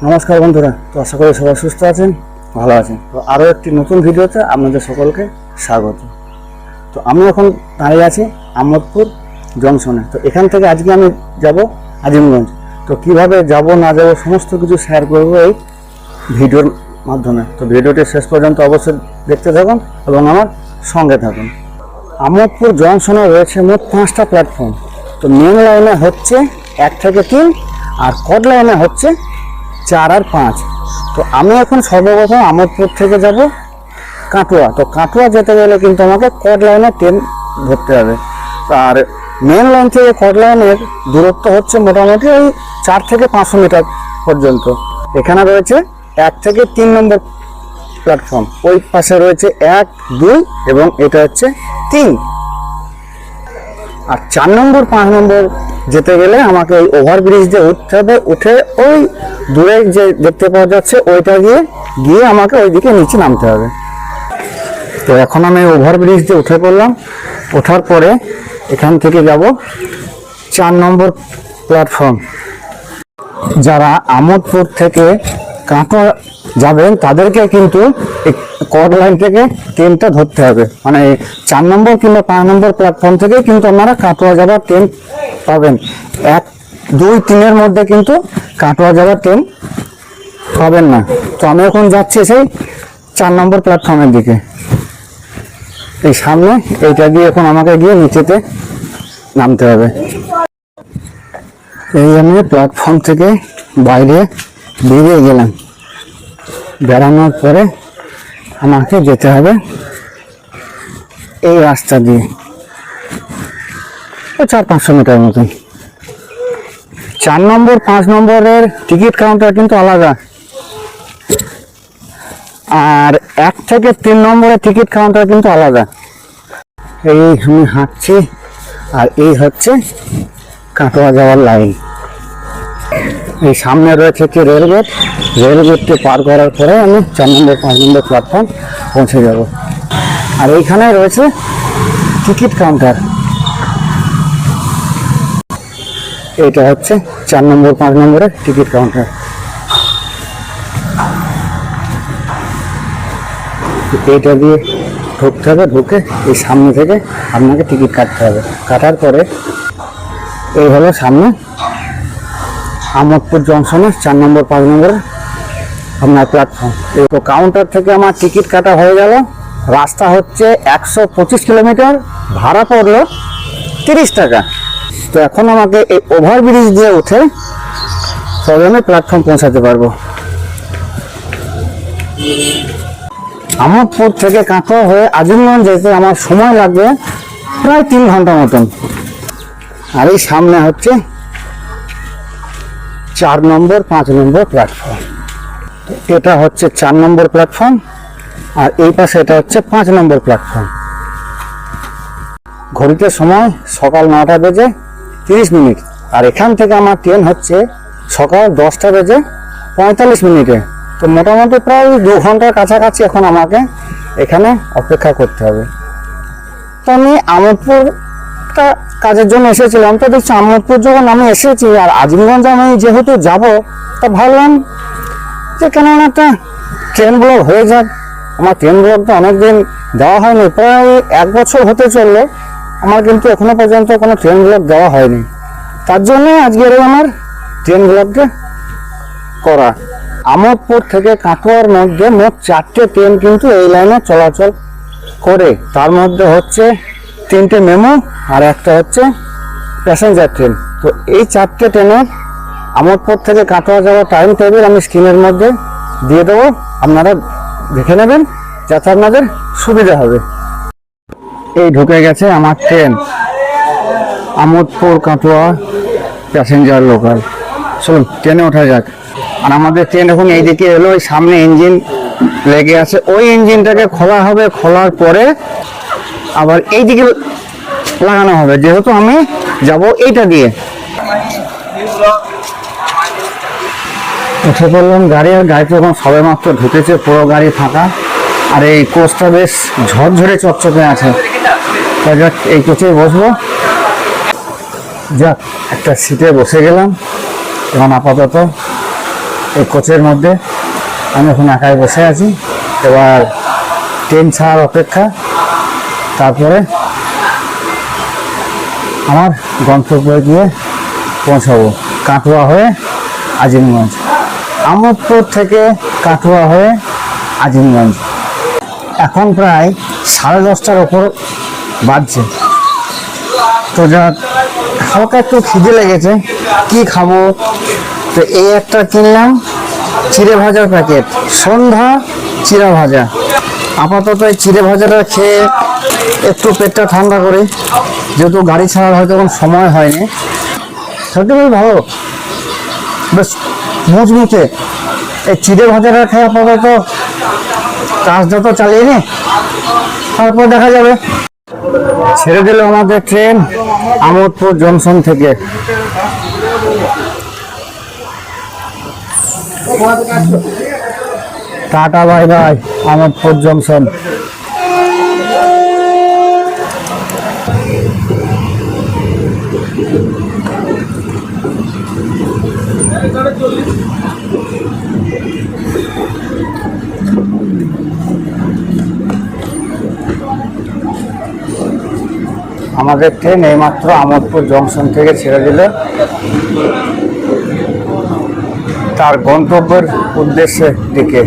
নমস্কার বন্ধুরা, তো আশা করি সবাই সুস্থ আছেন, ভালো আছেন। তো আরও একটি নতুন ভিডিওতে আপনাদের সকলকে স্বাগত। তো আমি এখন দাঁড়িয়ে আছি আমোদপুর জংশনে। তো এখান থেকে আজকে আমি যাব আজিমগঞ্জ। তো কিভাবে যাব না যাব সমস্ত কিছু শেয়ার করবো এই ভিডিওর মাধ্যমে। তো ভিডিওটি শেষ পর্যন্ত অবশ্যই দেখতে থাকুন এবং আমার সঙ্গে থাকুন। আমোদপুর জংশনে রয়েছে মোট 5টা প্ল্যাটফর্ম। তো মেন লাইনে হচ্ছে 1 থেকে 3 আর কড লাইনে হচ্ছে 4 আর 5। তো আমি এখন সর্বপ্রথম আমোদপুর থেকে যাব কাটোয়া। তো কাটোয়া যেতে গেলে কিন্তু আমাকে কড লাইনে ট্রেন ধরতে হবে। আর মেন লাইন থেকে কড লাইনের দূরত্ব হচ্ছে মোটামুটি ওই 4 থেকে 500 মিটার পর্যন্ত। এখানে রয়েছে 1 থেকে 3 নম্বর প্ল্যাটফর্ম, ওই পাশে রয়েছে 1, 2 এবং এটা হচ্ছে 3। আর 4 নম্বর 5 নম্বর যেতে গেলে আমাকে ওই ওভারব্রিজ দিয়ে উঠতে হবে। উঠে ওই দূরে যে দেখতে পাওয়া যাচ্ছে ওইটা গিয়ে আমাকে ওইদিকে নিচে নামতে হবে। তো এখন আমি ওভারব্রিজ দিয়ে উঠে পড়লাম। ওঠার পরে এখান থেকে যাব 4 নম্বর প্ল্যাটফর্ম। যারা আমোদপুর থেকে কাটোয়া যাবেন তাদেরকে কিন্তু কড লাইন থেকে ট্রেনটা ধরতে হবে। মানে 4 নম্বর কিংবা 5 নম্বর প্ল্যাটফর্ম থেকে কিন্তু আপনারা কাটোয়া যাওয়ার ট্রেন পাবেন। 1, 2, 3 মধ্যে কিন্তু কাটোয়া যাওয়ার ট্রেন পাবেন না। তো আমি এখন যাচ্ছি সেই 4 নম্বর প্ল্যাটফর্মের দিকে। এই সামনে এইটা দিয়ে এখন আমাকে গিয়ে নিচেতে নামতে হবে। এই আমি প্ল্যাটফর্ম থেকে বাইরে বেরিয়ে গেলাম। বেড়ানোর পরে আমাকে যেতে হবে এই রাস্তা দিয়ে 400-500 মিটার মতন। 4 নম্বর 5 নম্বরের টিকিট কাউন্টার কিন্তু আলাদা, আর 1 থেকে 3 নম্বরের টিকিট কাউন্টার কিন্তু আলাদা। এই আমি হাঁটছি আর এই হচ্ছে কাটোয়া যাওয়ার লাইন। এই সামনে রয়েছে কি রেলগেট। রেলগেটকে পার করার পরে আমি 4 নম্বর 5 নম্বর প্ল্যাটফর্ম পৌঁছে যাব। আর এইখানে রয়েছে টিকিট কাউন্টার। এইটা হচ্ছে 4 নম্বর 5 নম্বরের টিকিট কাউন্টার। এইটা দিয়ে ঢুকতে হবে। ঢুকে এই সামনে থেকে আপনাকে টিকিট কাটতে হবে। কাটার পরে এই হলো সামনে আমোদপুর জংশনে 4 নম্বর 5 নম্বরের আপনার প্ল্যাটফর্ম। তো কাউন্টার থেকে আমার টিকিট কাটা হয়ে গেল। রাস্তা হচ্ছে 125 কিলোমিটার, ভাড়া পড়লো 30 টাকা। তো এখন আমাকে এই ওভারব্রিজ দিয়ে উঠে তবে আমি প্ল্যাটফর্ম পৌঁছাতে পারবো। আমোদপুর থেকে কাটোয়া হয়ে আজিমগঞ্জ যেতে আমার সময় লাগবে প্রায় 3 ঘন্টা মতন। আর এই সামনে হচ্ছে 4 নম্বর 5 নম্বর প্ল্যাটফর্ম। এটা হচ্ছে 4 নম্বর প্ল্যাটফর্ম আর এই পাশে এটা হচ্ছে 5 নম্বর প্ল্যাটফর্ম। ঘড়িতে সময় সকাল 9টা বেজে 30 মিনিট। আর এখান থেকে আমার ট্রেন হচ্ছে সকাল 10টা বেজে 45 মিনিটে। তো মোটামুটি প্রায় 2 ঘন্টার কাছাকাছি এখন আমাকে এখানে অপেক্ষা করতে হবে। তো আমি আমোদপুরটা কাজের জন্য এসেছিলাম। তো দেখছি আমোদপুর যখন আমি এসেছি আর আজিমগঞ্জ আমি যেহেতু যাব, তা ভাবলাম যে কেন একটা ট্রেন ব্লগ হয়ে যাক। আমার ট্রেন ব্লগটা অনেকদিন দেওয়া হয়নি, প্রায় 1 বছর হতে চললো আমার কিন্তু এখনো পর্যন্ত কোনো ট্রেন ব্লগ দেওয়া হয়নি। তার জন্য আজকের আমার ট্রেন ব্লগটা করা। আমোদপুর থেকে কাটোয়ার মধ্যে মোট 4টে ট্রেন কিন্তু এই লাইনে চলাচল করে। তার মধ্যে হচ্ছে 3টে মেমো আর একটা হচ্ছে প্যাসেঞ্জার ট্রেন। তো এই 4টে ট্রেনের আমোদপুর থেকে কাটোয়া যাওয়ার টাইম টেবিল আমি স্ক্রিনের মধ্যে দিয়ে দেবো, আপনারা দেখে নেবেন যাতে আপনাদের সুবিধা হবে। এই ঢুকে গেছে আমার train, Amodpur Katwa passenger local. চলুন ট্রেনে ওঠা যাক। আর আমাদের ট্রেন এখন এইদিকে এলো। ওই সামনে ইঞ্জিন লেগে আছে, ওই ইঞ্জিনটাকে খোলা হবে। খোলার পরে আবার এইদিকে লাগানো হবে, যেহেতু আমি যাব এইটা দিয়ে। উঠে পড়লাম গাড়ি। আর গাড়িতে এখন সবে মাত্র ঢুকেছে, পুরো গাড়ি ফাঁকা। আর এই কোচটা বেশ ঝরঝরে চকচকে আছে। যাক এই কোচে বসবো। যাক একটা সিটে বসে গেলাম। এখন আপাতত এই কোচের মধ্যে আমি এখন একাই বসে আছি। এবার ট্রেন ছাড়ার অপেক্ষা, তারপরে আমার গন্তব্যে গিয়ে পৌঁছাবো, কাটোয়া হয়ে আজিমগঞ্জ। আমোদপুর থেকে কাটোয়া হয়ে আজিমগঞ্জ। এখন প্রায় 10:30টার ওপর বাজছে। তো যা হালকা একটু খিদে লেগেছে, কি খাবো, তো এই একটা কিনলাম চিড়ে ভাজার প্যাকেট, সন্ধ্যা চিড়া ভাজা। আপাতত এই চিড়ে ভাজাটা খেয়ে একটু পেটটা ঠান্ডা করে, যেহেতু গাড়ি ছাড়ার হয়তো এখন সময় হয়নি। সত্যি বেশ ভালো, বেশ মুচমুচে। এই চিড়ে ভাজাটা খেয়ে আপাতত কাজটা তো চালিয়ে নি, তারপর দেখা যাবে। ছেড়ে দিল আমাদের ট্রেন আমোদপুর জংশন থেকে। Tata bye bye Amodpur junction. আমাদের ট্রেন এইমাত্র আমোদপুর জংশন থেকে ছেড়ে দিল তার গন্তব্যের উদ্দেশ্যের দিকে।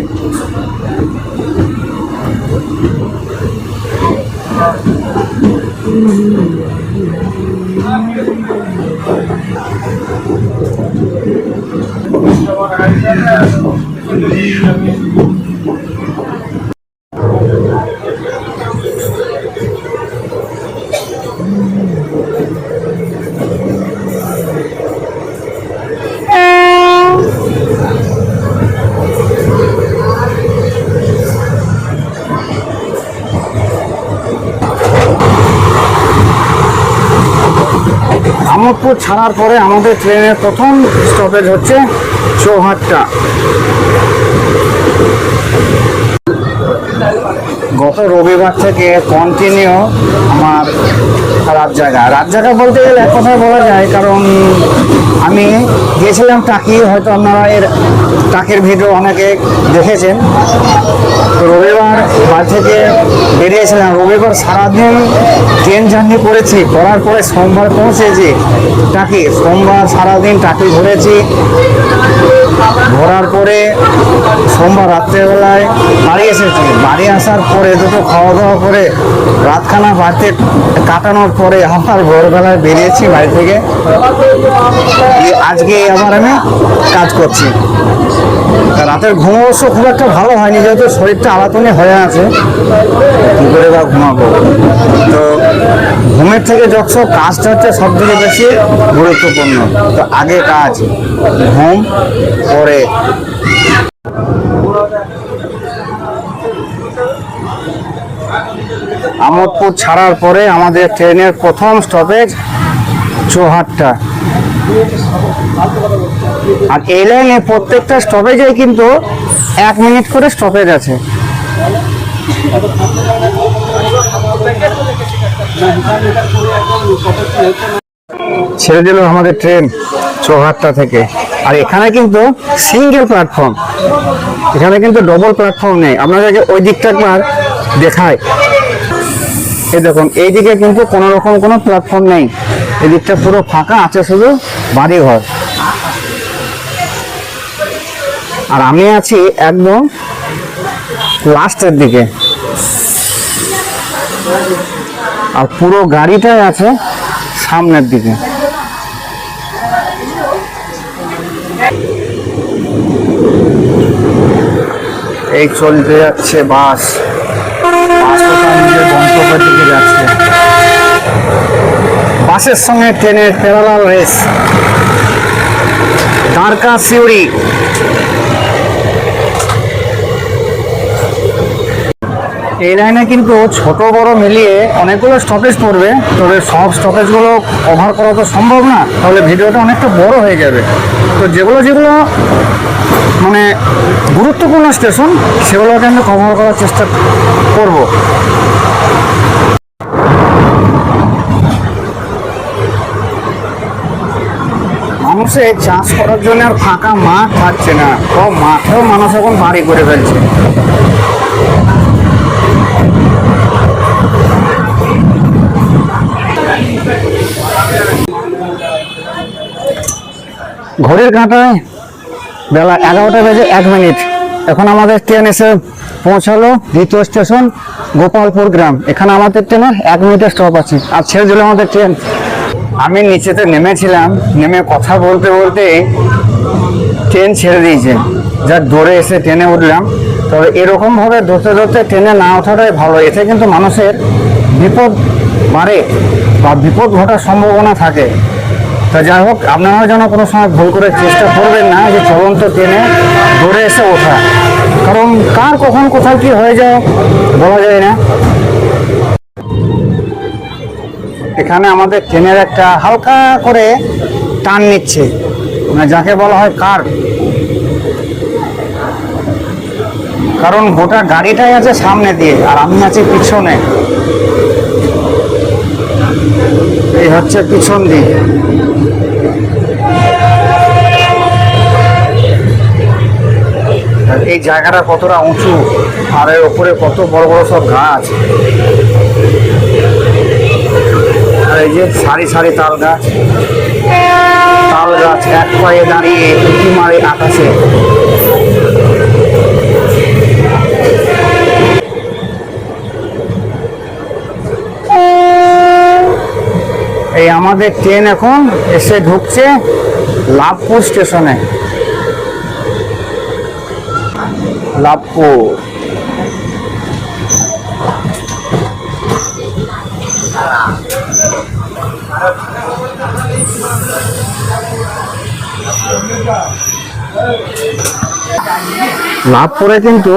আমোদপুর ছাড়ার পরে আমাদের ট্রেনের প্রথম স্টপেজ হচ্ছে চৌহাট্টা। গত রবিবার থেকে কন্টিনিউ আমার রাত জায়গা বলতে গেলে এক কথায় বলা যায়, কারণ আমি গিয়েছিলাম টাকি, হয়তো আপনারা এর টাকির ভিডিও অনেকে দেখেছেন। তো রবিবার বাড়ি থেকে বেরিয়েছিলাম, রবিবার সারাদিন ট্রেন জার্নি করেছি, করার পরে সোমবার পৌঁছেছি টাকি। সোমবার সারাদিন টাকি ঘুরেছি, ঘোরার পরে সোমবার রাত্রেবেলায় বাড়ি এসেছি। বাড়ি আসার পরে দুটো খাওয়া দাওয়া করে রাতখানা বাড়িতে কাটানোর পরে আবার ভোরবেলায় বেরিয়েছি বাড়ি থেকে। আজকে আবার আমি কাজ করছি। রাতের ঘুম অবশ্য খুব একটা ভালো হয়নি, যেহেতু শরীরটা আলাতনে হয়ে আছে, কী করে বা ঘুমাবো। তো ঘুমের থেকে যত কাজটা হচ্ছে সব থেকে বেশি গুরুত্বপূর্ণ। তো আগে কাজ, ঘুম পরে। আমোদপুর ছাড়ার পরে আমাদের ট্রেনের প্রথম স্টপেজ চৌহাট্টা। আর এই লাইনে প্রত্যেকটা স্টপেজে কিন্তু 1 মিনিট করে স্টপেজ আছে। ছেড়ে দিল আমাদের ট্রেন চৌহাট্টা থেকে। আর এখানে কিন্তু সিঙ্গেল প্ল্যাটফর্ম, এখানে কিন্তু ডবল প্ল্যাটফর্ম নেই। আপনাদেরকে ওই দিকটা একবার দেখায়, এই দেখুন, এই দিকে কিন্তু কোনো রকম কোনো প্ল্যাটফর্ম নেই। এই দিকটা পুরো ফাঁকা আছে, শুধু বাড়িঘর। আর আমি আছি একদম লাস্টের দিকে, আর পুরো গাড়িটাই আছে সামনের দিকে। এই চলতে যাচ্ছে বাস, নিজের গন্তব্যের দিকে যাচ্ছে। বাসের সঙ্গে ট্রেনের প্যারালাল রেস, দ্বারকা সিউড়ি। এই লাইনে কিন্তু ছোট বড় মিলিয়ে অনেকগুলো স্টপেজ পড়বে, তবে সব স্টপেজগুলো কভার করা তো সম্ভব না, তাহলে ভিডিওটা অনেকটা বড় হয়ে যাবে। তো যেগুলো মানে গুরুত্বপূর্ণ স্টেশন, সেগুলোকে আমি কভার করার চেষ্টা করব। মানুষ বর্ষে চাষ করার জন্য আর ফাঁকা মাঠ থাকছে না, সব মাঠেও মানুষ এখন বাড়ি করে ফেলছে। ঘড়ির কাঁটায় বেলা 11টা বেজে 1 মিনিট। এখন আমাদের ট্রেন এসে পৌঁছালো দ্বিতীয় স্টেশন গোপালপুর গ্রাম। এখানে আমাদের ট্রেনের 1 মিনিটের স্টপ আছে, আর ছেড়ে দিল আমাদের ট্রেন। আমি নিচেতে নেমেছিলাম, নেমে কথা বলতে বলতে ট্রেন ছেড়ে দিয়েছে, যাক দৌড়ে এসে ট্রেনে উঠলাম। তবে এরকমভাবে ধরতে ধরতে ট্রেনে না ওঠাটাই ভালো, এতে কিন্তু মানুষের বিপদ বাড়ে বা বিপদ ঘটার সম্ভাবনা থাকে। তা যাই হোক, আপনারা যেন কোনো সময় ভুল করে চেষ্টা করবেন না যে চলন্ত ট্রেনে দৌড়ে এসে ওঠা, কারণ কার কখন কোথাও কি হয়ে যায় বলা যায় না। এখানে আমাদের ট্রেনের একটা হালকা করে টান নিচ্ছে, মানে যাকে বলা হয় কার্ভ, কারণ গোটা গাড়িটাই আছে সামনে দিয়ে আর আমি আছি পিছনে। এই হচ্ছে পিছন দিক। এই জায়গাটা কতটা উঁচু, আর এর উপরে কত বড় বড় সব গাছ, আর এই যে সারি সারি তাল গাছ, তাল গাছ এক পায়ে দাঁড়িয়ে উঁকি মারে আকাশে। এই আমাদের ট্রেন এখন এসে ঢুকছে লাভপুর স্টেশনে। লাভপুর লাভপুরে কিন্তু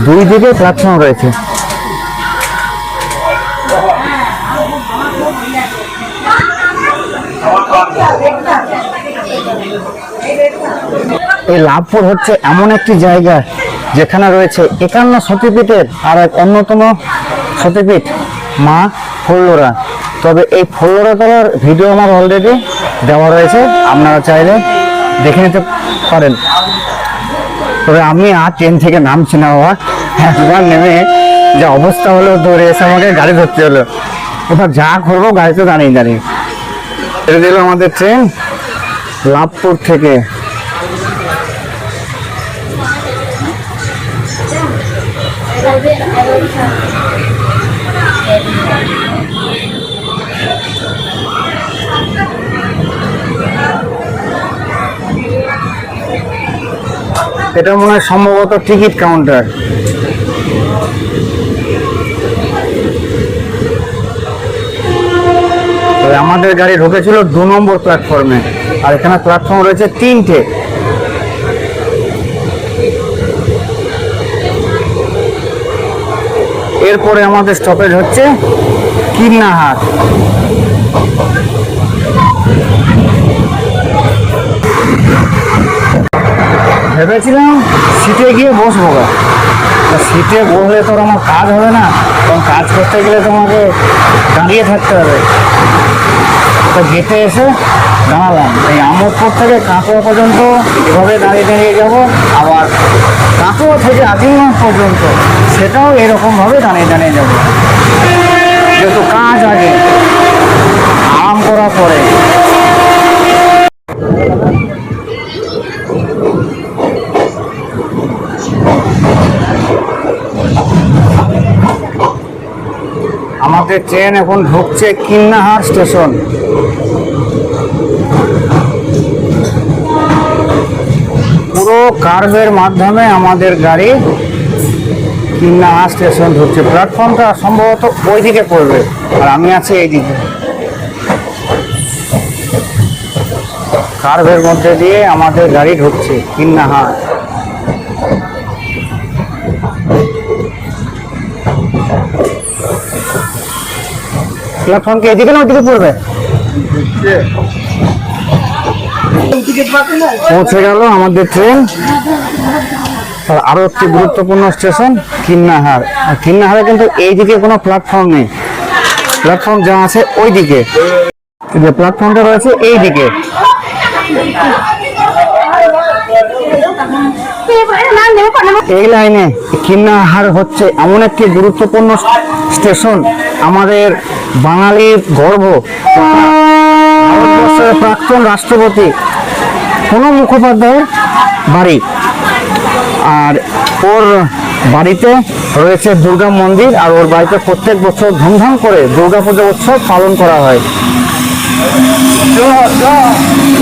2 দিকে প্ল্যাটফর্ম রয়েছে। এই লাভপুর হচ্ছে এমন একটি জায়গা যেখানে রয়েছে 51 সতীপীঠের আর এক অন্যতম সতীপীঠ মা ফুল্লরা। তবে এই ফুল্লরা তোলার ভিডিও আমার অলরেডি দেওয়া রয়েছে, আপনারা চাইলে দেখে নিতে পারেন। তবে আমি আর ট্রেন থেকে নামছি না বাবা, একবার নেমে যা অবস্থা হলো দৌড়ে এসে আমাকে গাড়ি ধরতে হলো। এবার যা করবো গাড়িতে দাঁড়িয়ে দাঁড়িয়ে। ছেড়ে দিল আমাদের ট্রেন লাভপুর থেকে। এটা মনে হয় সম্ভবত টিকিট কাউন্টার। আমাদের গাড়ি ঢুকেছিল 2 নম্বর প্ল্যাটফর্মে, আর এখানে প্ল্যাটফর্ম রয়েছে 3টে। এরপরে আমাদের স্টপেজ হচ্ছে কিন্নাহাট। ভেবেছিলাম সিটে গিয়ে বসবো, সিটে বসলে তো আমার কাজ হবে না, কারণ কাজ করতে গেলে তোমাকে দাঁড়িয়ে থাকতে হবে। তো গেটে এসে দাঁড়ালাম। এই আমোদপুর থেকে কাটোয়া পর্যন্ত এভাবে দাঁড়িয়ে দাঁড়িয়ে যাবো, আবার কাটোয়া থেকে আজিমগঞ্জ পর্যন্ত সেটাও এরকমভাবে দাঁড়িয়ে দাঁড়িয়ে যাবো, যেহেতু কাজ আগে আরাম করার পরে। আমাদের ট্রেন এখন ঢুকছে কিন্নাহার স্টেশন। পুরো কার্ভের মাধ্যমে আমাদের গাড়ি কিন্নাহার স্টেশন ঢুকছে। প্ল্যাটফর্মটা সম্ভবত ওইদিকে পড়বে, আর আমি আছি এইদিকে। কার্ভের মধ্যে দিয়ে আমাদের গাড়ি ঢুকছে কিন্নাহার। প্ল্যাটফর্ম কি এদিকে না ওদিকে পড়বে? পৌঁছে গেল আমাদের ট্রেন। আরো একটি গুরুত্বপূর্ণ স্টেশন কিন্নাহার। আর কিন্নাহারে কিন্তু এইদিকে কোনো প্ল্যাটফর্ম নেই, প্ল্যাটফর্ম যা আছে ওই দিকে, যে প্ল্যাটফর্মটা রয়েছে এই দিকে। এই লাইনে কীর্ণাহার হচ্ছে এমন একটি গুরুত্বপূর্ণ স্টেশন, আমাদের বাঙালির গর্ব, ভারতবর্ষের প্রাক্তন রাষ্ট্রপতি প্রণব মুখোপাধ্যায়ের বাড়ি। আর ওর বাড়িতে রয়েছে দুর্গা মন্দির, আর ওর বাড়িতে প্রত্যেক বছর ধুমধাম করে দুর্গাপূজা উৎসব পালন করা হয়।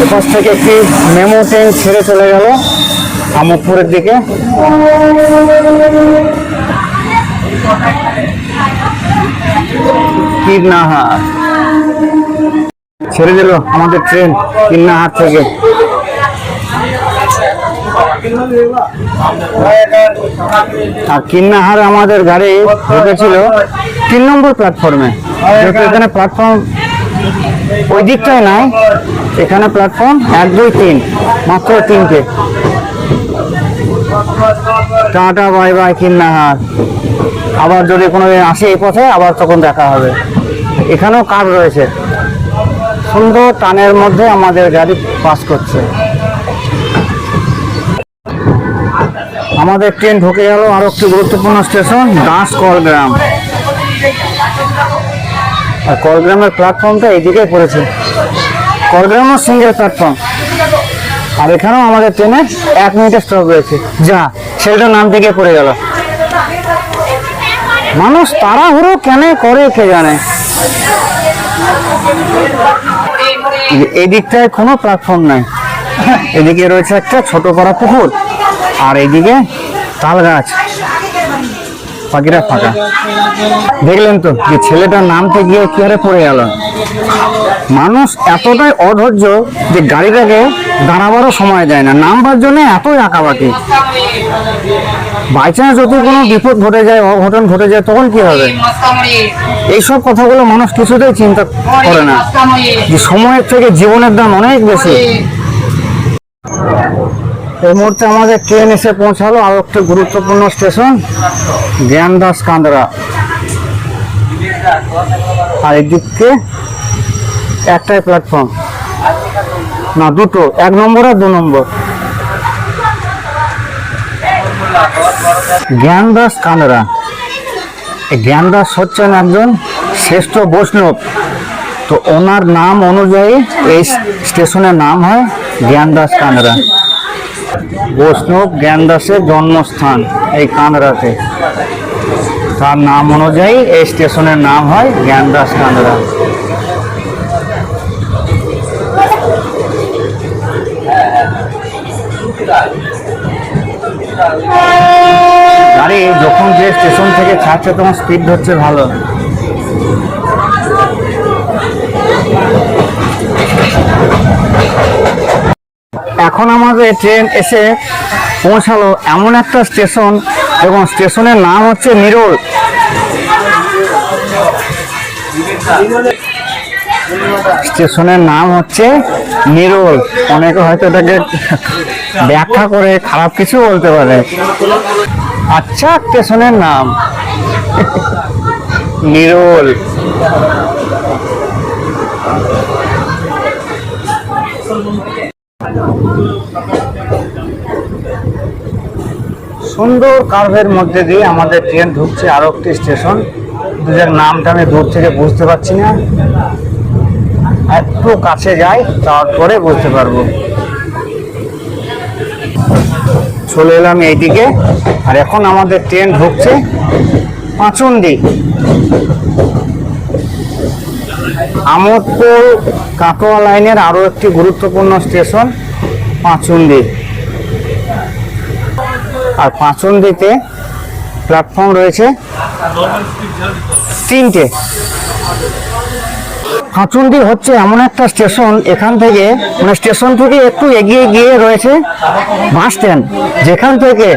এপাশ থেকে একটি মেমো ট্রেন ছেড়ে চলে গেল আমোদপুরের দিকে। কীর্ণাহার ছেড়ে দিল আমাদের ট্রেন কীর্ণাহার থেকে। আর কীর্ণাহারে আমাদের গাড়ি ঢুকেছিল 3 নম্বর প্ল্যাটফর্মে, যেহেতু এখানে প্ল্যাটফর্ম ওই দিকটায় নাই, এখানে প্ল্যাটফর্ম 1, 2, 3 মাত্র 3টে। Tata bye bye Kirnahar. আবার যদি কোনো আসে এই পথে আবার তখন দেখা হবে। এখানেও কার রয়েছে, সুন্দর টানের মধ্যে আমাদের গাড়ি পাস করছে। আমাদের ট্রেন ঢুকে গেল আরো একটি গুরুত্বপূর্ণ স্টেশন দাস কলগ্রাম। আর কলগ্রামের প্ল্যাটফর্মটা এইদিকে পড়েছে, কলগ্রামও সিঙ্গেল প্ল্যাটফর্ম। আর এখানেও আমাদের ট্রেনের 1 মিনিটের স্টপ রয়েছে। যা সেটা নাম থেকে পড়ে গেল। মানুষ তাড়াহুড়ো কেন করে কে জানে। এই দিকটায় কোনো প্ল্যাটফর্ম নাই, এদিকে রয়েছে একটা ছোট পাড়া পুকুর, আর এইদিকে তাল গাছ, পাখিরা ফাঁকা। দেখলেন তো যে ছেলেটার নামতে গিয়ে কি হারে পড়ে গেল। মানুষ এতটাই অধৈর্য যে গাড়িটাকে দাঁড়াবারও সময় দেয় না, নামবার জন্য এতই আঁকাবাকি। বাইচান্স যদি কোনো বিপদ ঘটে যায়, অঘটন ঘটে যায়, তখন কি হবে? এইসব কথাগুলো মানুষ কিছুতেই চিন্তা করে না, যে সময়ের থেকে জীবনের দাম অনেক বেশি। এই মুহূর্তে আমাদের ট্রেন এসে পৌঁছালো আরো একটা গুরুত্বপূর্ণ স্টেশন জ্ঞানদাস কান্দরা। আর এদিকে একটাই প্ল্যাটফর্ম, না দুটো, 1 নম্বর আর 2 নম্বর। জ্ঞানদাস কান্দরা, জ্ঞানদাস হচ্ছেন একজন শ্রেষ্ঠ বৈষ্ণব। তো ওনার নাম অনুযায়ী এই স্টেশনের নাম হয় জ্ঞানদাস কান্দরা। বৈষ্ণব জ্ঞানদাসের জন্মস্থান এই কান্দরাতে, তার নাম অনুযায়ী এই স্টেশনের নাম হয় জ্ঞানদাস কান্দরা। গাড়ি যখন যে স্টেশন থেকে ছাড়ছে তখন স্পিড হচ্ছে ভালো। এখন আমাদের ট্রেন এসে পৌঁছালো এমন একটা স্টেশন, এবং স্টেশনের নাম হচ্ছে নিরোল। স্টেশনের নাম হচ্ছে নিরোল। অনেকে হয়তো এটাকে ব্যাখ্যা করে খারাপ কিছু বলতে পারে। আচ্ছা, স্টেশনের নাম নিরোল। সুন্দর কার্ভের মধ্যে দিয়ে আমাদের ট্রেন ঢুকছে আরো একটি স্টেশন, যার নামটা আমি দূর থেকে বুঝতে পারছি না। একটু কাছে যাই, তারপরে বুঝতে পারবো। চলে এলাম এইদিকে, আর এখন আমাদের ট্রেন ঢুকছে পাঁচুন্ডি। আমোদপুর কাটোয়া লাইনের আরো একটি গুরুত্বপূর্ণ স্টেশন পাঁচুন্ডি। আর পাঁচুন্ডিতে প্ল্যাটফর্ম রয়েছে 3টে। পাঁচুন্ডি হচ্ছে এমন একটা স্টেশন, এখান থেকে মানে স্টেশন থেকে একটু এগিয়ে গিয়ে রয়েছে বাস স্ট্যান্ড, যেখান থেকে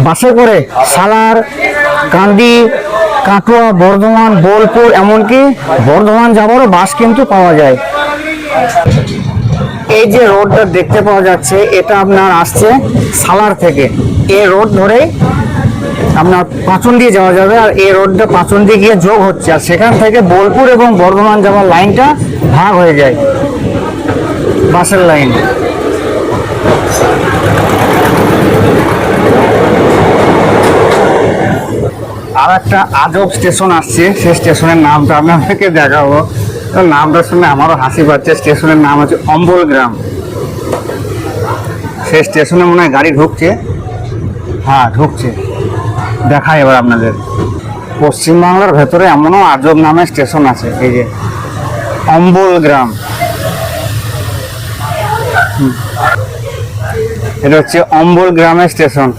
বাসে করে সালার, কান্দি, কাটোয়া, বর্ধমান, বোলপুর, এমনকি বর্ধমান যাবারও বাস কিন্তু পাওয়া যায়। এই যে রোডটা দেখতে পাওয়া যাচ্ছে, এটা আপনার আসছে সালার থেকে। এই রোড ধরে আপনার পাঁচুন্ডি যাওয়া যাবে, আর এই রোডটা পাঁচুন্ডি গিয়ে যোগ হচ্ছে, আর সেখান থেকে বোলপুর এবং বর্ধমান যাওয়ার লাইনটা ভাগ হয়ে যায়। বাসের লাইন। আর একটা আজব স্টেশন আসছে, সেই স্টেশনের নামটা আপনাদেরকে দেখাবো। নামটা শুনে আমারও হাসি পাচ্ছে। স্টেশনের নাম হচ্ছে অম্বলগ্রাম। সেই স্টেশনে মনে হয় গাড়ি ঢুকছে। হ্যাঁ, ঢুকছে। দেখাই এবার আপনাদের। পশ্চিমবাংলার ভেতরে এমনও আজব নামের স্টেশন আছে, এই যে অম্বলগ্রাম। এটা হচ্ছে অম্বলগ্রামের স্টেশন।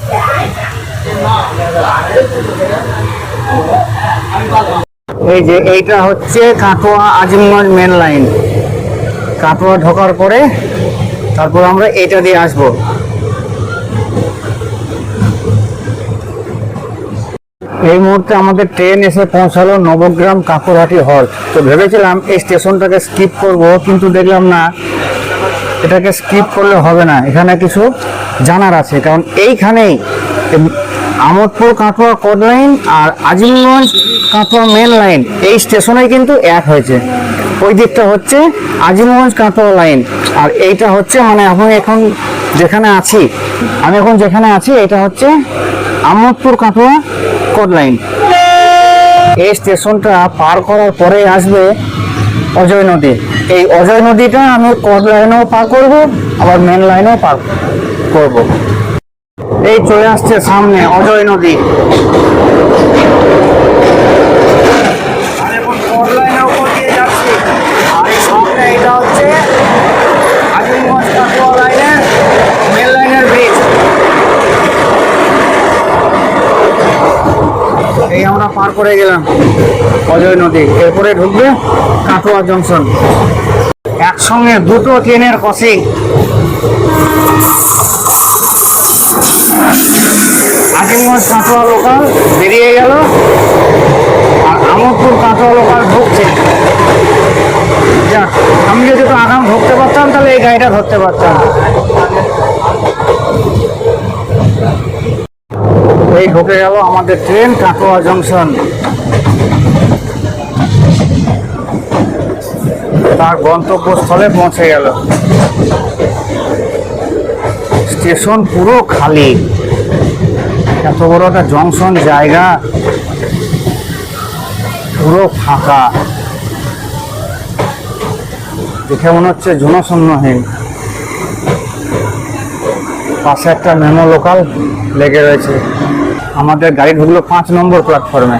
এই যে এইটা হচ্ছে কাটোয়া আজিমগঞ্জ মেন লাইন। কাটোয়া ঢোকার পরে তারপর আমরা এটা দিয়ে আসবো। এই মুহূর্তে আমাদের ট্রেন এসে পৌঁছালো নবগ্রাম কাকুরহাটি হল্ট। তো ভেবেছিলাম এই স্টেশনটাকে স্কিপ করব, কিন্তু দেখলাম না, এটাকে স্কিপ করলে হবে না। এখানে কিছু জানার আছে, কারণ এইখানেই আমোদপুর কাটোয়া কোড লাইন আর আজিমগঞ্জ কাটোয়া মেন লাইন এই স্টেশনেই কিন্তু এক হয়েছে। ওই দিকটা হচ্ছে আজিমগঞ্জ কাটোয়া লাইন, আর এইটা হচ্ছে মানে আমি এখন যেখানে আছি এটা হচ্ছে আমোদপুর কাটোয়া কোড লাইন। এই স্টেশনটা পার করার পরে আসবে অজয় নদী। এই অজয় নদীটা আমি কোড লাইনেও পার করব, আবার মেন লাইনেও পার করব। এই চলে আসছে সামনে অজয় নদী। কোড লাইনের উপর দিয়ে যাচ্ছি, আর এই সামনে এটা হচ্ছে আজিমগঞ্জ কাটোয়া লাইনের মেন লাইনের ব্রিজ। এই আমরা পার করে গেলাম অজয় নদী। এরপরে ঢুকবে কাটোয়া জংশন। একসঙ্গে দুটো ট্রেনের ক্রসিং। আজিমগঞ্জ কাটোয়া লোকাল বেরিয়ে গেল, আর আমোদপুর কাটোয়া লোকাল ঢুকছে। যাক, আমি যদি একটু আগাম ঢুকতে পারতাম তাহলে এই গাড়িটা ধরতে পারতাম। এই ঢুকে গেল আমাদের ট্রেন কাটোয়া জংশন। তার গন্তব্যস্থলে পৌঁছে গেল। স্টেশন পুরো খালি। এত বড় একটা জংশন জায়গা, পুরো ফাঁকা। দেখে মনে হচ্ছে জনশূন্যহীন। পাশে একটা মেমো লোকাল লেগে রয়েছে। আমাদের গাড়ি ঢুকলো 5 নম্বর প্ল্যাটফর্মে।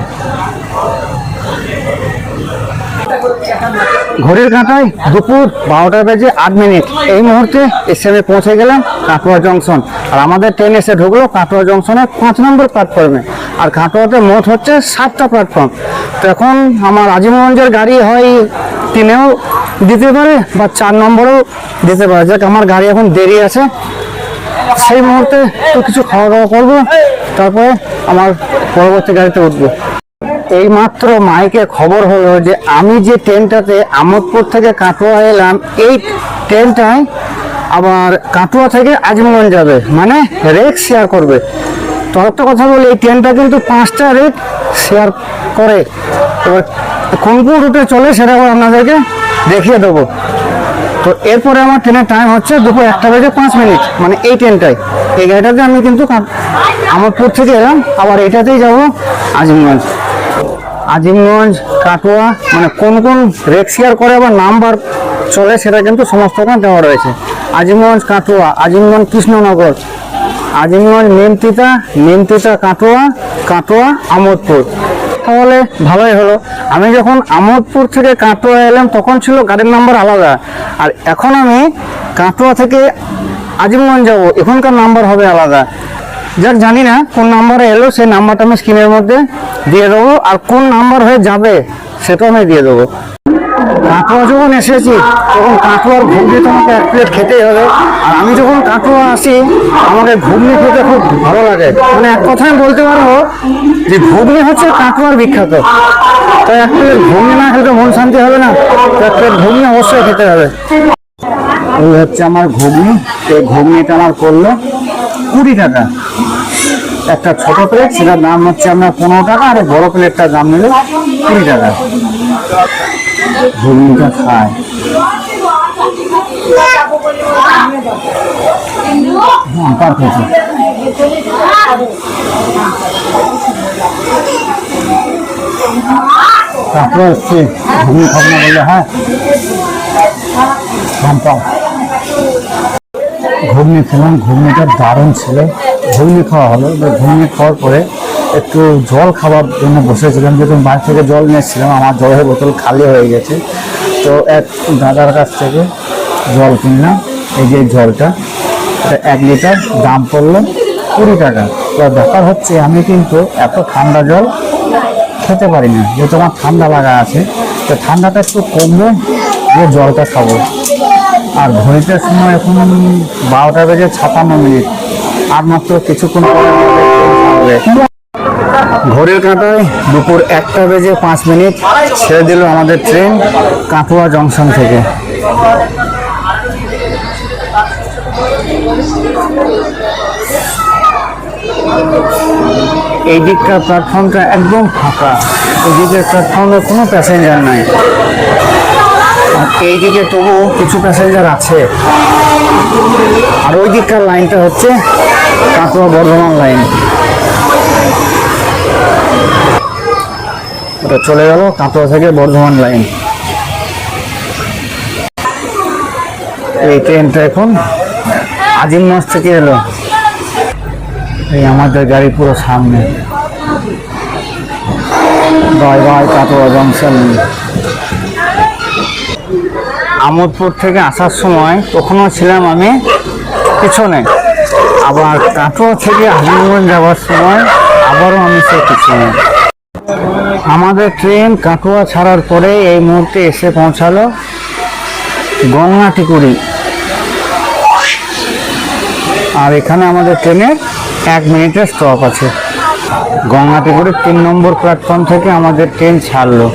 ঘড়ির কাঁটায় দুপুর 12টা বেজে 8 মিনিট। এই মুহূর্তে এসে আমি পৌঁছে গেলাম কাটোয়া জংশন। আর আমাদের ট্রেন এসে ঢুকলো কাটোয়া জংশনের 5 নম্বর প্ল্যাটফর্মে। আর কাটোয়াতে মোট হচ্ছে 7টা প্ল্যাটফর্ম। তো এখন আমার আজিমগঞ্জের গাড়ি হয় 3-এও দিতে পারে বা 4 নম্বরেও দিতে পারে। যাক, আমার গাড়ি এখন দেরি আছে। সেই মুহূর্তে তো কিছু খাওয়া দাওয়া করবো, তারপরে আমার পরবর্তী গাড়িতে উঠবো। এই মাত্র মাইকে খবর হলো যে আমি যে ট্রেনটাতে আমোদপুর থেকে কাটোয়া এলাম, এই ট্রেনটায় আবার কাটোয়া থেকে আজিমগঞ্জ যাবে, মানে রেক শেয়ার করবে। তো একটা কথা বলি, এই ট্রেনটা কিন্তু 5টা রেক শেয়ার করে। এবার কোন কোন রুটে চলে সেটা আপনাদেরকে দেখিয়ে দেবো। তো এরপরে আমার ট্রেনের টাইম হচ্ছে দুপুর 1টা বেজে 5 মিনিট, মানে এই ট্রেনটায়। এই গাড়িটাতে আমি কিন্তু আমোদপুর থেকে এলাম, আবার এটাতেই যাব আজিমগঞ্জ। আজিমগঞ্জ কাটোয়া মানে কোন কোন রেক শেয়ার করে আবার নাম্বার চলে সেটা কিন্তু সমস্ত দেওয়া রয়েছে। আজিমগঞ্জ কাটোয়া, আজিমগঞ্জ কৃষ্ণনগর, আজিমগঞ্জ নিমতিতা কাটোয়া, কাটোয়া আমোদপুর। তাহলে ভালোই হলো। আমি যখন আমোদপুর থেকে কাটোয়া এলাম তখন ছিল গাড়ির নাম্বার আলাদা, আর এখন আমি কাটোয়া থেকে আজিমগঞ্জ যাব, এখনকার নাম্বার হবে আলাদা। যাক, জানি না কোন নাম্বারে এলো, সেই নাম্বারটা আমি স্ক্রিনের মধ্যে দিয়ে দেবো, আর কোন নাম্বার হয়ে যাবে সেটাও আমি দিয়ে দেবো। কাটোয়া যখন এসেছি তখন কাটোয়ার ঘুগনি তো আমাকে 1 প্লেট খেতেই হবে। আর আমি যখন কাটোয়া আসি আমাকে ঘুগনি খেতে খুব ভালো লাগে। মানে এক কথায় বলতে পারবো যে ঘুগনি হচ্ছে কাটোয়ার বিখ্যাত। তো 1 প্লেট ঘুগনি না খেলে মন শান্তি হবে না, 1 প্লেট ঘুগনি অবশ্যই খেতে হবে। এই হচ্ছে আমার ঘুগনি। এই ঘুগনিটা আমার করলো 20 টাকা। একটা ছোট প্লেট, সেটার দাম হচ্ছে আপনার 15 টাকা, আর বড় প্লেটটার দাম নিল 20 টাকা। ঘুগনিটা খায়। পারফেক্ট। তারপরে হচ্ছে ঘুগনি খাবো না বললে হ্যাঁ, ঘুগনি খেলাম, ঘুগনিটা দারুণ ছিল। ঘুগনি খাওয়া হলো, ঘুগনি খাওয়ার পরে একটু জল খাওয়ার জন্য বসেছিলাম, যেহেতু বাইরে থেকে জল নিয়েছিলাম, আমার জলের বোতল খালি হয়ে গেছে। তো এক দাদার কাছ থেকে জল কিনলাম, এই যে জলটা, এটা 1 লিটার, দাম পড়লো 20 টাকা। তো ব্যাপার হচ্ছে আমি কিন্তু এত ঠান্ডা জল খেতে পারি না, যেহেতু আমার ঠান্ডা লাগা আছে। তো ঠান্ডাটা একটু কমবে যে জলটা খাবো। আর ঘড়িতে সময় এখন 12টা বেজে 56 মিনিট, আর মাত্র কিছুক্ষণ পরে ঘড়ির কাঁটায় দুপুর 1টা বেজে 5 মিনিট ছেড়ে দিল আমাদের ট্রেন কাটোয়া জংশন থেকে। এই দিককার প্ল্যাটফর্মটা একদম ফাঁকা, এই দিকের প্ল্যাটফর্মে কোনো প্যাসেঞ্জার নাই। এইদিকে তবু কিছু প্যাসেঞ্জার আছে। আর ওই দিককার লাইনটা হচ্ছে কাটোয়া বর্ধমান লাইন। ওটা চলে গেল কাটোয়া থেকে বর্ধমান লাইন। এই ট্রেনটা এখন আজিমগঞ্জ থেকে এলো। এই আমাদের গাড়ি পুরো সামনে, bye bye Katwa junction. Amodpur থেকে আসার সময় তখনও ছিলাম আমি পিছনে, আবার কাটোয়া থেকে আজিমগঞ্জ যাওয়ার সময় আবারও আমি সেই পিছনে। আমাদের ট্রেন কাটোয়া ছাড়ার পরে এই মুহূর্তে এসে পৌঁছালো গঙ্গাটিকুড়ি। আর এখানে আমাদের ট্রেনের 1 মিনিটের স্টপ আছে। গঙ্গাটিকুড়ি 3 নম্বর প্ল্যাটফর্ম থেকে আমাদের ট্রেন ছাড়লো।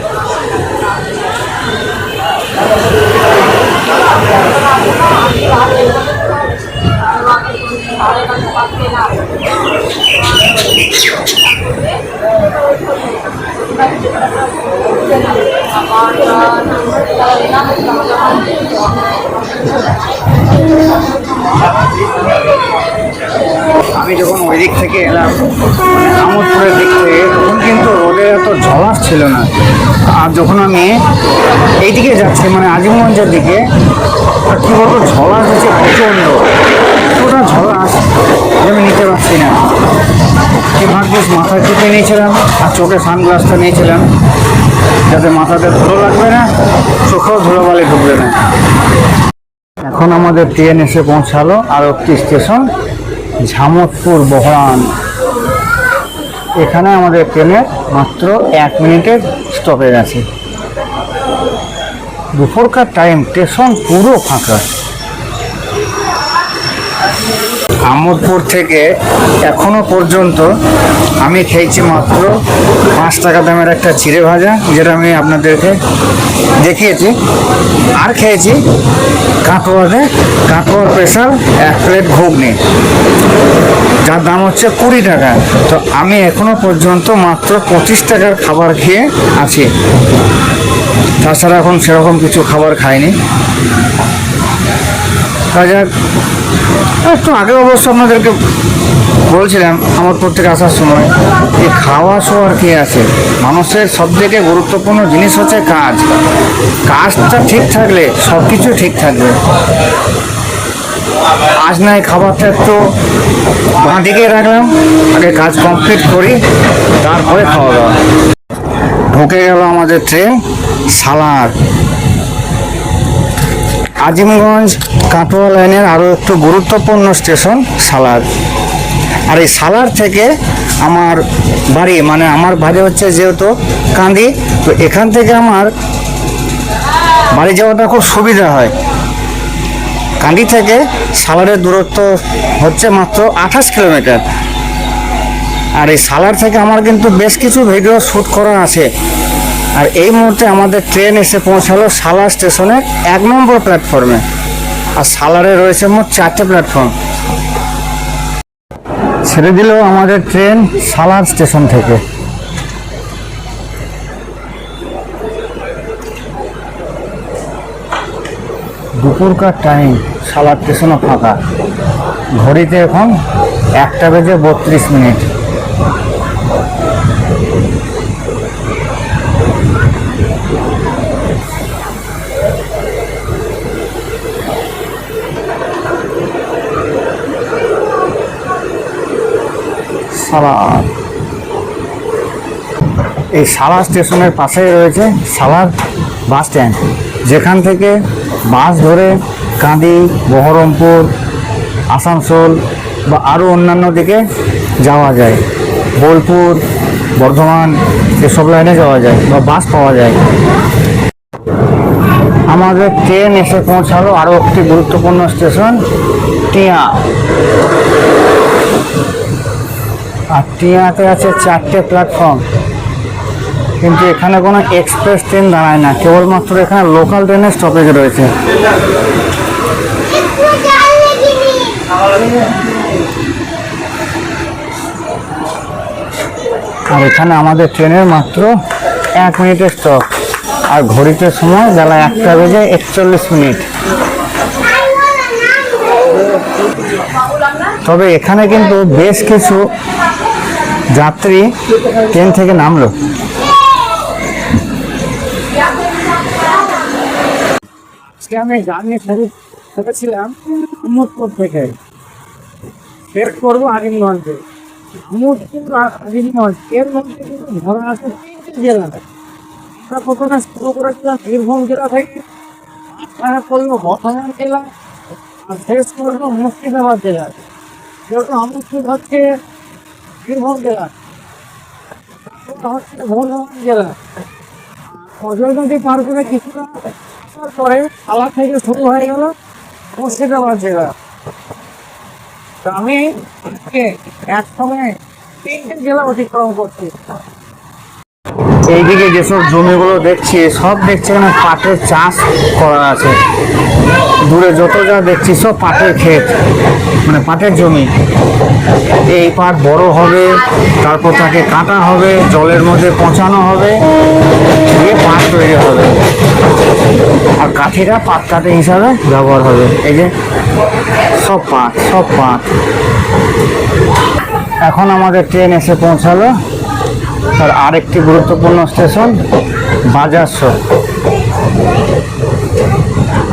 আমি যখন ওই দিক থেকে এলাম, আমোদপুরের দিক থেকে, তখন কিন্তু রোডে এত ঝলাস ছিল না। আর যখন আমি এইদিকে যাচ্ছি, মানে আজিমগঞ্জের দিকে, কী বলবো, ঝলাস হচ্ছে প্রচণ্ড। এতটা ঝলাস যে আমি নিতে পারছি না। কি ভাগ্যিস মাথায় টুপি নিয়েছিলাম আর চোখে সানগ্লাসটা নিয়েছিলাম, যাতে মাথাতে ধুলো লাগবে না, চোখেও ধুলোবালি ঢুকবে না। এখন আমাদের ট্রেন এসে পৌঁছালো আর একটি স্টেশন ঝামতপুর বহরান। এখানে আমাদের ট্রেনের মাত্র 1 মিনিটের স্টপেজ আছে। দুপুরকার টাইম, স্টেশন পুরো ফাঁকা। আমোদপুর থেকে এখনো পর্যন্ত আমি খেয়েছি মাত্র 5 টাকা দামের একটা চিড়ে ভাজা, যেটা আমি আপনাদেরকে দেখিয়েছি। আর খেয়েছি কাটোয়াতে কাটোয়ার স্পেশাল 1 প্লেট ঘুগনি, যার দাম হচ্ছে 20 টাকা। তো আমি এখনো পর্যন্ত মাত্র 25 টাকার খাবার খেয়ে আছি। তাছাড়া এখন সেরকম কিছু খাবার খাইনি। যাক, একটু আগে অবশ্য আপনাদেরকে বলছিলাম আমোদপুর থেকে আসার সময়, এই খাওয়া শোয়ার কি আছে, মানুষের সবথেকে গুরুত্বপূর্ণ জিনিস হচ্ছে কাজ। কাজটা ঠিক থাকলে সব কিছু ঠিক থাকবে। আজ নাই খাবারটা একটু বাঁ দিকে রাখলাম, আগে কাজ কমপ্লিট করি, তারপরে খাওয়া দাওয়া। ঢুকে গেল আমাদের ট্রেন সালার। আজিমগঞ্জ কাটোয়া লাইনের আরও একটু গুরুত্বপূর্ণ স্টেশন সালার। আর এই সালার থেকে আমার বাড়ি, মানে আমার বাড়ি হচ্ছে যেহেতু কান্দি, তো এখান থেকে আমার বাড়ি যাওয়াটা খুব সুবিধা হয়। কান্দি থেকে সালারের দূরত্ব হচ্ছে মাত্র 28 কিলোমিটার। আর এই সালার থেকে আমার কিন্তু বেশ কিছু ভিডিও শ্যুট করা আছে। আর এই মুহূর্তে আমাদের ট্রেন এসে পৌঁছালো সালার স্টেশনের 1 নম্বর প্ল্যাটফর্মে। আর সালারে রয়েছে মোট 4টে প্ল্যাটফর্ম। ছেড়ে দিল আমাদের ট্রেন সালার স্টেশন থেকে। দুপুরকার টাইম, সালার স্টেশনও ফাঁকা। ঘড়িতে এখন 1:32। সালার, এই সালার স্টেশনের পাশেই রয়েছে সালার বাস স্ট্যান্ড, যেখান থেকে বাস ধরে কাঁদি, বহরমপুর, আসানসোল বা আরও অন্যান্য দিকে যাওয়া যায়। বোলপুর, বর্ধমান এসব লাইনে যাওয়া যায় বা বাস পাওয়া যায়। আমাদের ট্রেন এসে পৌঁছালো আরও একটি গুরুত্বপূর্ণ স্টেশন টিয়া। আর টিয়াতে আছে 4টে প্ল্যাটফর্ম, কিন্তু এখানে কোনো এক্সপ্রেস ট্রেন দাঁড়ায় না, কেবলমাত্র এখানে লোকাল ট্রেনের স্টপেজ রয়েছে। আর এখানে আমাদের ট্রেনের মাত্র 1 মিনিটের স্টপ, আর ঘড়িতে সময় বেলা 1:41। তবে এখানে কিন্তু বেশ কিছু যাত্রী ট্রেন থেকে নামলো। আমি জার্নি শুরু করেছিলাম মোহাম্মদপুর থেকে, শেষ করবো আজিমগঞ্জে। মোহাম্মদপুর আর আজিমগঞ্জ এর মধ্যে কিন্তু ধরা আছে 3টে জেলা। আমরা প্রথমে শুরু করেছিলাম বীরভূম জেলা থেকে, করবো বর্ধমান জেলা, আর শেষ করবো মুর্শিদাবাদ জেলা। যেহেতু আমোদপুর হচ্ছে বীরভূম জেলা, হচ্ছে বর্ধমান জেলা। অজয় নদী পার করে কিছুটা পরে সালা থেকে শুরু হয়ে গেল মুর্শিদাবাদ জেলা। তো আমি একসঙ্গে 3টে জেলা অতিক্রম করছি। এইদিকে যেসব জমিগুলো দেখছি সব দেখছি এখানে পাটের চাষ করা আছে। দূরে যত যা দেখছি সব পাটের ক্ষেত, মানে পাটের জমি। এই পাট বড় হবে, তারপর তাকে কাটা হবে, জলের মধ্যে পচানো হবে, দিয়ে পাট তৈরি হবে, আর কাঠিটা পাট কাঠি হিসাবে ব্যবহার হবে। এই যে সব পাট, সব পাট। এখন আমাদের ট্রেন এসে পৌঁছালো আর আরেকটি গুরুত্বপূর্ণ স্টেশন বাজারসর।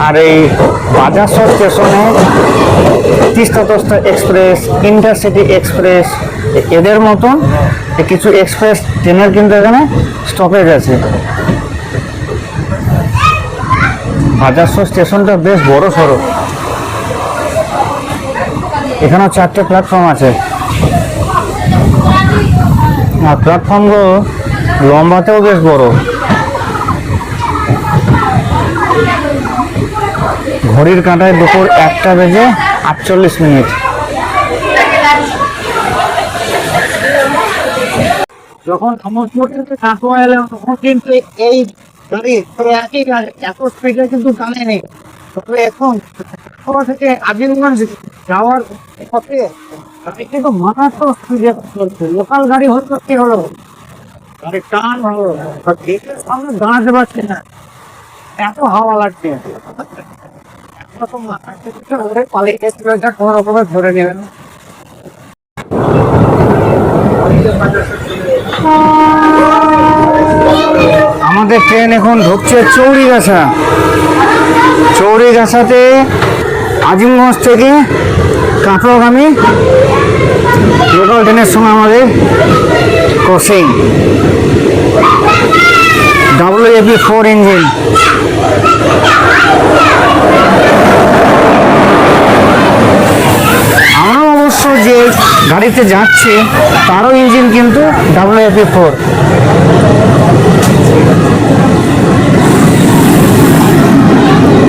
আর এই বাজারসর স্টেশনে তিস্তা তোস্তা এক্সপ্রেস, ইন্টারসিটি এক্সপ্রেস এদের মতন কিছু এক্সপ্রেস ট্রেনের কিন্তু এখানে স্টপেজ আছে। বাজারসর স্টেশনটা বেশ বড় সড়ো, এখানেও 4টে প্ল্যাটফর্ম আছে। আর প্ল্যাটফর্মগুলো লম্বাতেও বেশ বড়। ঘড়ির কাঁটায় দুপুর 1:48। যখন আমোদপুর থেকে কাটোয়া এলাম তখন কিন্তু এই গাড়ি একই গাড়ি এত স্পিডে কিন্তু টানে নেই। তবে এখন থেকে আজিমগঞ্জ যাওয়ার পথে কিন্তু মারাত্মক স্পিডে চলছে। লোকাল গাড়ি হতো কি হলো, গাড়ি টান হলো, সামনে দাঁড়াতে পারছে না, এত হাওয়া লাগছে। ধরে নেবেন। আমাদের ট্রেন এখন ঢুকছে চৌরিগাছা। চৌরিগাছাতে আজিমগঞ্জ থেকে কাটোয়াগামী লোকাল ট্রেনের সঙ্গে আমাদের ক্রসিং। WAP-4 engine. আমরা অবশ্য যে গাড়িতে যাচ্ছে তারও ইঞ্জিন কিন্তু WAP-4।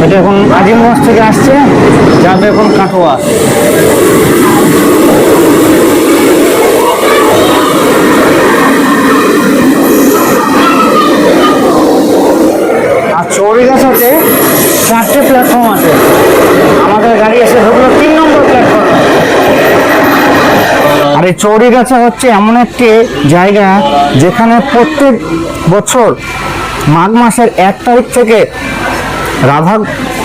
এটা এখন আজিমগঞ্জ থেকে আসছে, যাবে এখন কাটোয়া। আর চৌরিগাছাতে 4টে প্ল্যাটফর্ম আছে। আমাদের গাড়ি এসে ঢুকলো 3 নম্বর প্ল্যাটফর্মে। আর এই চৌরিগাছা হচ্ছে এমন একটি জায়গা যেখানে প্রত্যেক বছর মাঘ মাসের 1 তারিখ থেকে রাধা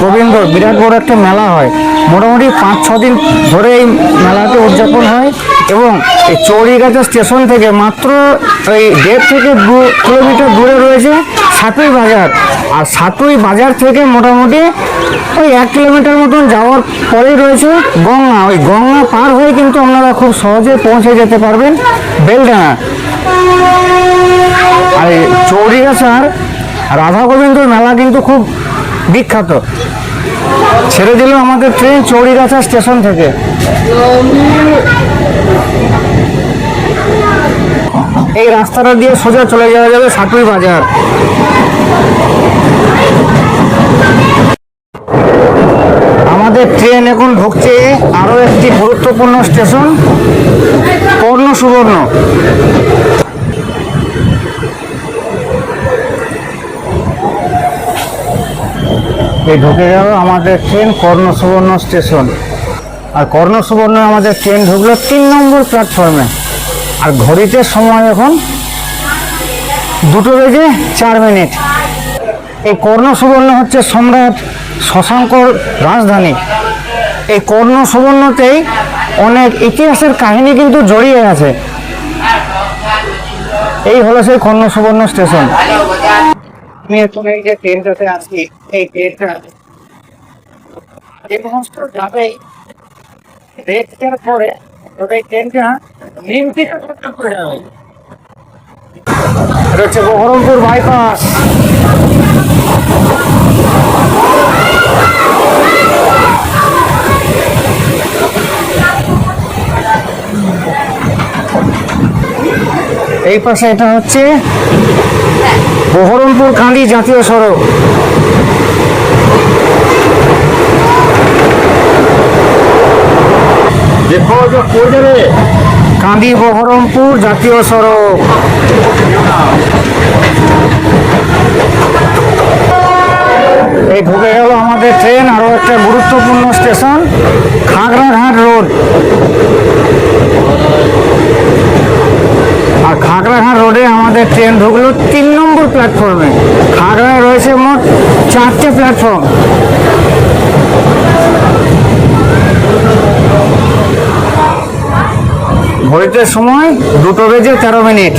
গোবিন্দ বিরাট বড় একটা মেলা হয়, মোটামুটি 5-6 দিন ধরে এই মেলাতে উদযাপন হয়। এবং এই চৌরিগাছা স্টেশন থেকে মাত্র এই 1.5 থেকে 2 কিলোমিটার দূরে রয়েছে সাটুই বাজার। আর সাটুই বাজার থেকে মোটামুটি ওই 1 কিলোমিটার মতন যাওয়ার পরেই রয়েছে গঙ্গা। ওই গঙ্গা পার হয়ে কিন্তু আপনারা খুব সহজে পৌঁছে যেতে পারবেন বেলডাঙা। আর এই চৌরিগাছার রাধা গোবিন্দ মেলা কিন্তু খুব বিখ্যাত। ছেড়ে দিল আমাদের ট্রেন চৌরিগাছা স্টেশন থেকে। এই রাস্তাটা দিয়ে সোজা চলে যাওয়া যাবে সাটুই বাজার। আমাদের ট্রেন এখন ঢুকছে আরো একটি গুরুত্বপূর্ণ স্টেশন, কর্ণ সুবর্ণ। এই ঢুকে গেল আমাদের ট্রেন কর্ণ সুবর্ণ স্টেশন। আর কর্ণ সুবর্ণ আমাদের ট্রেন ঢুকলো 3 নম্বর প্ল্যাটফর্মে। আর ঘড়িতে সময় এখন 2:04। এই কর্ণ সুবর্ণ হচ্ছে সম্রাট শশাঙ্কর রাজধানী। এই কর্ণ সুবর্ণতেই অনেক ইতিহাসের কাহিনী কিন্তু জড়িয়ে আছে। এই হলো সেই কর্ণ সুবর্ণ স্টেশন। আমি এখন এই যে ট্রেনটাতে আছি, এই ট্রেনটা যে সমস্ত যাবে রেস্টের পরে তবে ট্রেনটা নিমতিক করে যাবে। এটা হচ্ছে বহরমপুর বাইপাস। এই পাশে এটা হচ্ছে বহরমপুর কান্দি জাতীয় সড়ক। কান্দি বহরমপুর জাতীয় সড়ক। এই ঢুকে গেল আমাদের ট্রেন আরো একটা গুরুত্বপূর্ণ স্টেশন খাগড়াঘাট রোড। আর খাগড়াঘাট রোডে আমাদের ট্রেন ঢুকলো 3 নম্বর প্ল্যাটফর্মে। খাগড়ায় রয়েছে মোট 4টে প্ল্যাটফর্ম। ঘড়িতে সময় 2:13।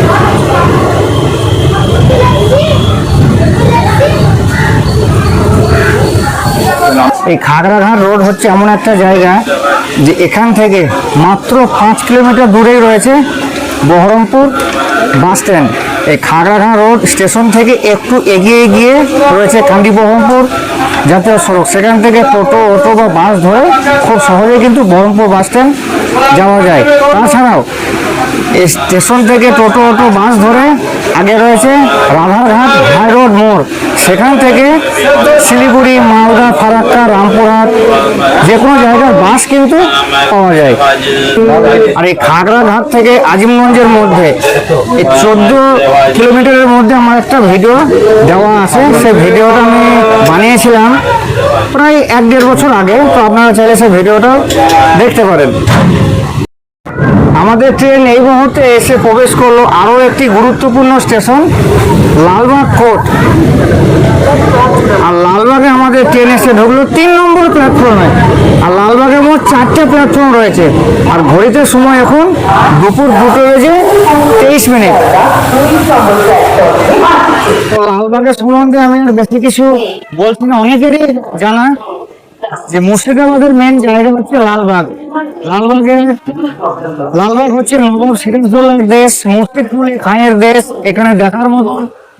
এই খাগড়াঘাট রোড হচ্ছে এমন একটা জায়গা যে এখান থেকে মাত্র 5 কিলোমিটার দূরেই রয়েছে বহরমপুর বাস স্ট্যান্ড। এই খাগড়াঘাট রোড স্টেশন থেকে একটু এগিয়ে গিয়ে রয়েছে কান্দি বহরমপুর জাতীয় সড়ক। সেখান থেকে টোটো, অটো বা বাস ধরে খুব সহজেই কিন্তু বহরমপুর বাস স্ট্যান্ড যাওয়া যায়। তাছাড়াও এই স্টেশন থেকে টোটো, অটো, বাস ধরে আগে রয়েছে রাধারঘাট হাই রোড মোড়। সেখান থেকে শিলিগুড়ি, মালদা, ফারাক্কা, রামপুরহাট যে কোনো জায়গার বাস কিন্তু পাওয়া যায়। আর এই খাগড়াঘাট থেকে আজিমগঞ্জের মধ্যে এই 14 কিলোমিটারের মধ্যে আমার একটা ভিডিও দেওয়া আছে। সেই ভিডিওটা আমি বানিয়েছিলাম প্রায় 1-1.5 বছর আগে। তো আপনারা চাইলে সেই ভিডিওটা দেখতে পারেন। আমাদের ট্রেন এই মুহূর্তে এসে প্রবেশ করলো আরো একটি গুরুত্বপূর্ণ স্টেশন লালবাগ কোর্ট। আর লালবাগে আমাদের ট্রেন এসে ঢুকলো 3 নম্বর প্ল্যাটফর্মে। আর লালবাগে মোট 4টে প্ল্যাটফর্ম রয়েছে। আর ঘড়িতে সময় এখন দুপুর 2:23। তো লালবাগের সম্বন্ধে আমি বেশি কিছু বলছি না, অনেকেরই জানা যে মুর্শিদাবাদের মেন জায়গা হচ্ছে লালবাগ। লালবাগ হচ্ছে নবাব সিরাজদৌল্লার দেশ, মুর্শিদকুলি খাঁয়ের দেশ। এখানে দেখার মতো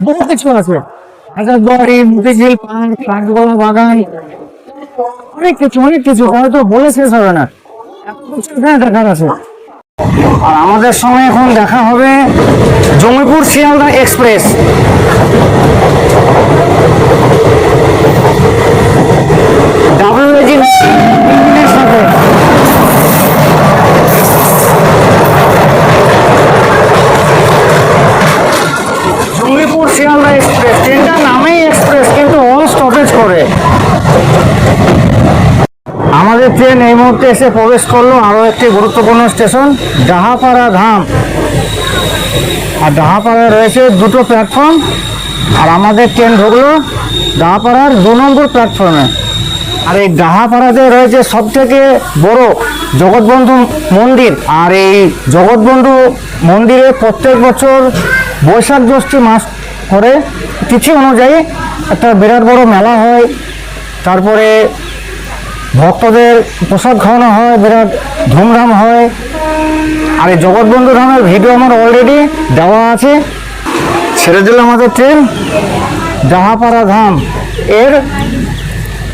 বহু কিছু আছে। হাজারদুয়ারি, মতিঝিল পার্ক, কাঠগোলা বাগান, অনেক কিছু হয়তো বলে শেষ হবে না, এত কিছু এখানে দেখার আছে। আর আমাদের সঙ্গে এখন দেখা হবে জঙ্গিপুর শিয়ালদা এক্সপ্রেস। WAG ইঞ্জিনের সাথে জঙ্গিপুর শিয়ালদা এক্সপ্রেস। ট্রেনটার নামেই এক্সপ্রেস, কিন্তু অল স্টপেজ করে। আমাদের ট্রেন এই মুহূর্তে এসে প্রবেশ করলো আরো একটি গুরুত্বপূর্ণ স্টেশন ডাহাপাড়া ধাম। আর ডাহাপাড়ায় রয়েছে 2টো প্ল্যাটফর্ম, আর আমাদের ট্রেন ঢুকলো ডাহাপাড়ার 2 নম্বর প্ল্যাটফর্মে। আর এই ডাহাপাড়াতে রয়েছে সব থেকে বড় জগৎবন্ধু মন্দির। আর এই জগৎবন্ধু মন্দিরে প্রত্যেক বছর বৈশাখ জ্যৈষ্ঠী মাস করে তিথি অনুযায়ী একটা বিরাট বড় মেলা হয়। তারপরে ভক্তদের প্রসাদ খাওয়ানো হয়, বিরাট ধুমধাম হয়। আর এই জগৎবন্ধু ধামের ভিডিও আমার অলরেডি দেওয়া আছে। ছেড়ে দিল আমাদের ট্রেন ডাহাপাড়া ধাম। এর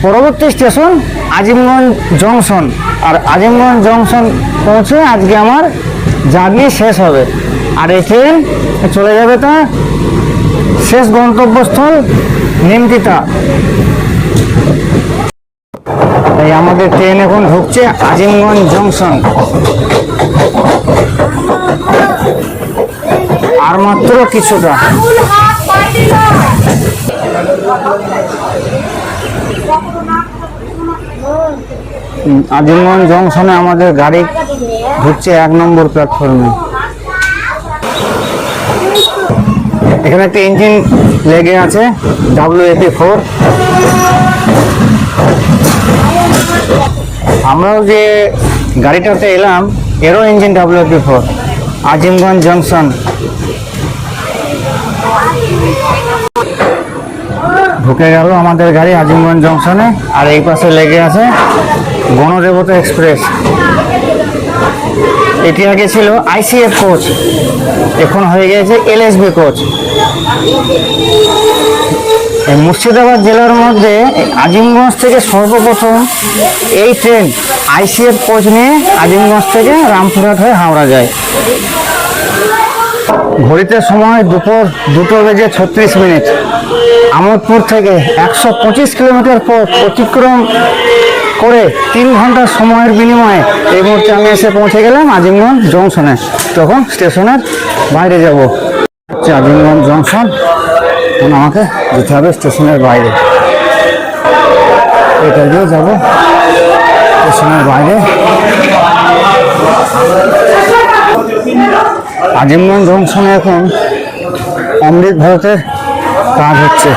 পরবর্তী স্টেশন আজিমগঞ্জ জংশন। আর আজিমগঞ্জ জংশন পৌঁছে আজকে আমার জার্নি শেষ হবে। আর এই ট্রেন চলে যাবে তার শেষ গন্তব্যস্থল নিমতিতা। তাই আমাদের ট্রেন এখন ঢুকছে আজিমগঞ্জ জংশন। আর মাত্র কিছুটা। আজিমগঞ্জ জংশনে আমাদের গাড়ি ঢুকছে 1 নম্বর প্ল্যাটফর্মে। এখানে একটা ইঞ্জিন লেগে আছে WAP4। আমরাও যে গাড়িটাতে এলাম এরও ইঞ্জিন WAP4। আজিমগঞ্জ জংশন ঢুকে গেল আমাদের গাড়ি আজিমগঞ্জ জংশনে। আর এই পাশে লেগে আছে গণদেবতা এক্সপ্রেস। এটি আগে ছিল ICF কোচ, এখন হয়ে গেছে LSB কোচ। এই মুর্শিদাবাদ জেলার মধ্যে আজিমগঞ্জ থেকে সর্বপ্রথম এই ট্রেন ICF কোচ নিয়ে আজিমগঞ্জ থেকে রামপুরহাট হয়ে হাওড়া যায়। ঘড়িতে সময় দুপুর 2:36। আমোদপুর থেকে 125 কিলোমিটার পথ অতিক্রম করে 3 ঘন্টার সময়ের বিনিময়ে এই মুহূর্তে আমি এসে পৌঁছে গেলাম আজিমগঞ্জ জংশনে। তখন স্টেশনের বাইরে যাব। আজিমগঞ্জ জংশন, এখন আমাকে যেতে হবে স্টেশনের বাইরে। এটা দিয়ে যাব স্টেশনের বাইরে। আজিমগঞ্জ জংশনে এখন অমৃত ভারতের কাজ হচ্ছে।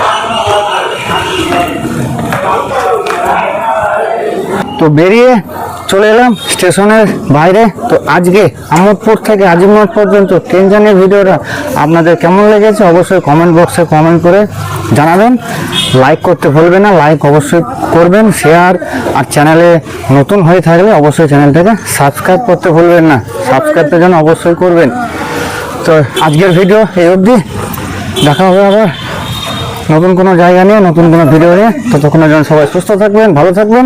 তো বেরিয়ে চলে এলাম স্টেশনের বাইরে। তো আজকে আমোদপুর থেকে আজিমগঞ্জ পর্যন্ত ট্রেন জার্নির ভিডিওটা আপনাদের কেমন লেগেছে অবশ্যই কমেন্ট বক্সে কমেন্ট করে জানাবেন। লাইক করতে ভুলবেন না, লাইক অবশ্যই করবেন, শেয়ার। আর চ্যানেলে নতুন হয়ে থাকলে অবশ্যই চ্যানেলটাকে সাবস্ক্রাইব করতে ভুলবেন না, সাবস্ক্রাইবটা যেন অবশ্যই করবেন। তো আজকের ভিডিও এই অবধি, দেখা হবে আবার নতুন কোনো জায়গা নিয়ে, নতুন কোনো ভিডিও নিয়ে। ততক্ষণের জন্য সবাই সুস্থ থাকবেন, ভালো থাকবেন,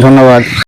ধন্যবাদ।